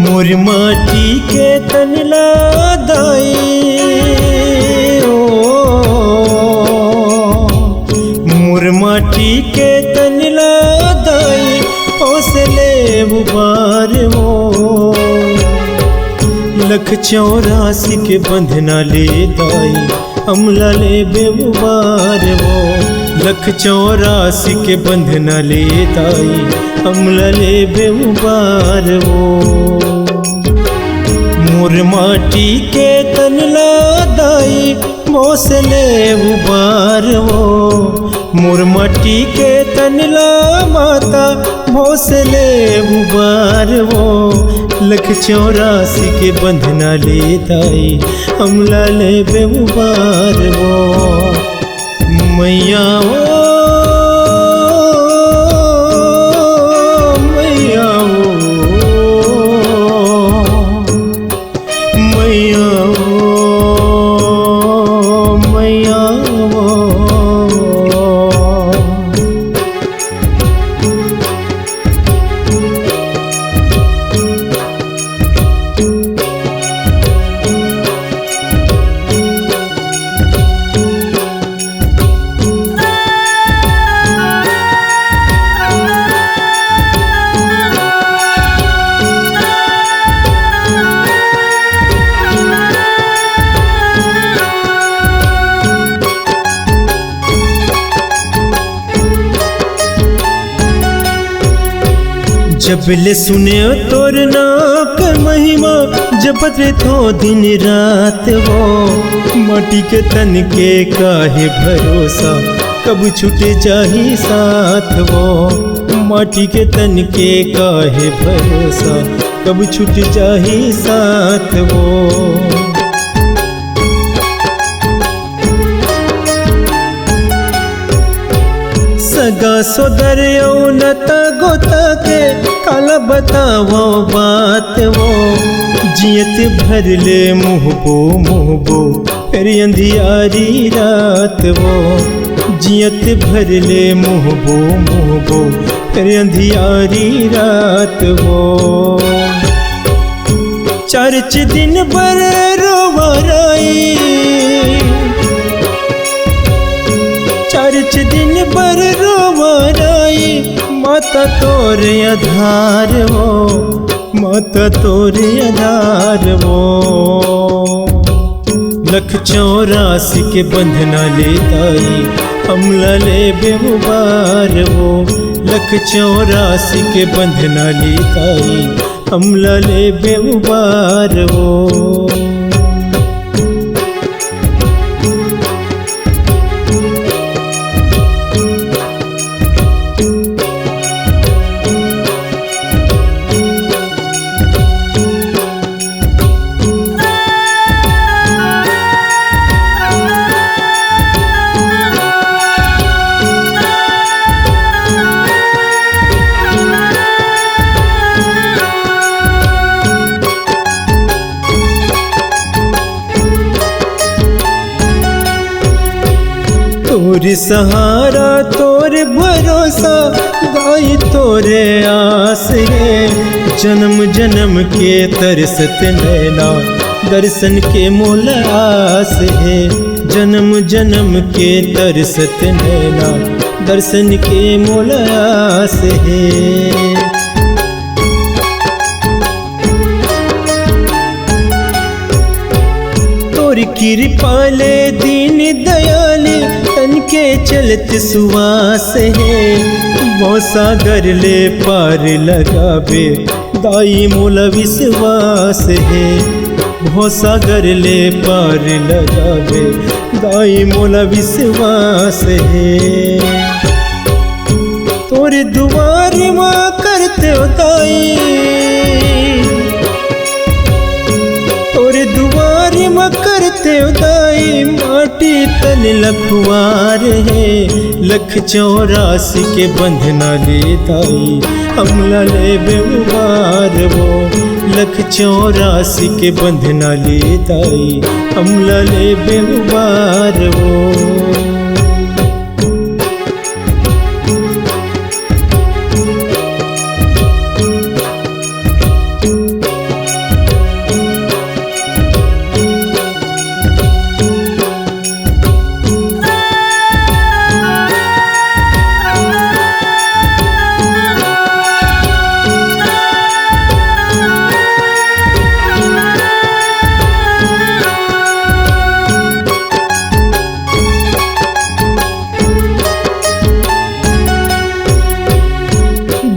मोर माटी के तनला दाई मोर माटी के तनला दाई हौसले बुबार वो लख 84 के बंधना ले दाई हमला ले बेबुबार वो लख 84 के बंधना ले दाई हमला ले बेबुबार वो मोर माटी के तनला दाई मोसले उबार वो मोर माटी के तनला माता मोसले उबार वो लख 84 के बंधना ले दाई हमला ले बेउबार वो मैया वो जब ले सुने तोर नाक महिमा जपत थो दिन रात वो माटी के तन के काहे भरोसा कब छूटे जाही साथ वो माटी के तन के काहे भरोसा कब छूट जाही साथ वो सगा सोदर नता गोता के काला बतावो बात वो जियत भर ले मुहबो फिर अंधियारी रात वो जियत भर ले मुहबो फिर अंधियारी रात वो चर्च दिन भर रोवराई चर्च दिन भर रोवराई माता तोरे आधार वो माता तोरे आधार वो लख 84 के बंधना ले दाई हमला ले बेमुबार वो लख 84 के बंधना ले दाई हमला ले बेमुबार वो तोरे सहारा तोरे भरोसा गाई तोरे आस रे जन्म जन्म के तरसत नैना दर्शन के मोल आस है जन्म जन्म के तरसत नैना दर्शन के मोल आस है तोरी कृपाले दीन दयाले तन के चलत सुवास है वो सागर ले पार लगावे दाई मोला विश्वास है वो सागर ले पार लगावे दाई मोला विश्वास है तोरे दुआर माँ करते हो दाई तेवदाई माटी तन लखवार है। लख 84 के बंधना ले ताई हमला ले बेउबार वो। लख 84 के बंधना ले ताई हमला ले बेउबार वो।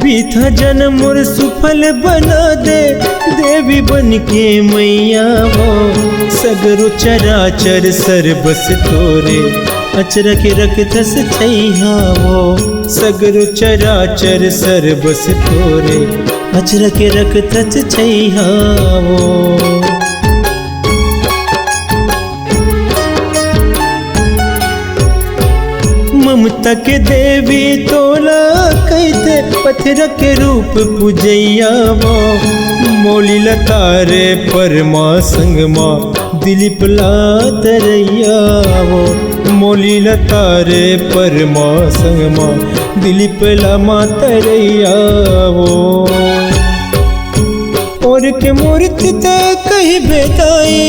बीथा जन्म मोर सुफल बना दे देवी बन के मैया वो। सगरो चराचर सर बस तोरे अचरक रखतस छैया वो। सगरो चराचर सर बस तोरे अचरक रखतस छैया वो। ममता के देवी तोला कहते पत्थर के रूप पूजैया वो। मोली लतारे परमा संगमा दिलीप लातरैया वो। मोली लतारे परमा संगमा दिलीप ला मातरैया वो। और के मूर्ति ते कहीं बेदाई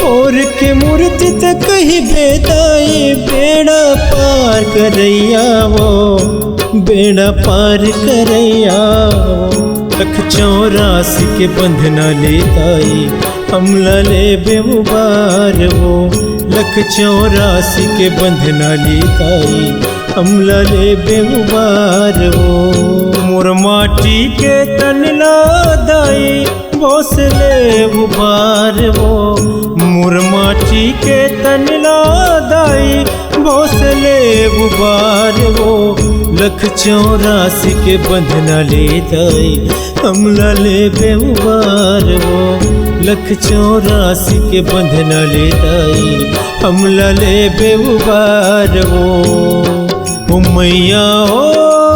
और के मूर्ति तक कहीं बेदाई बेड़ा पार करैया वो। बेड़ा पार करैया वो। लख 84 के बंधना ले ताई हमला ले बेउबार वो। लख 84 के बंधना ले ताई हमला ले बेउबार वो। मोर माटी के तन ला दाई भोसले उबार वो। मोर माटी के तन ला दाई भोसले उबार वो। लख 84 के बंधना ले दाई हमला ले बेउबार वो। लख 84 के बंधना ले दाई हमला ले बेउबार वो। मैया ओ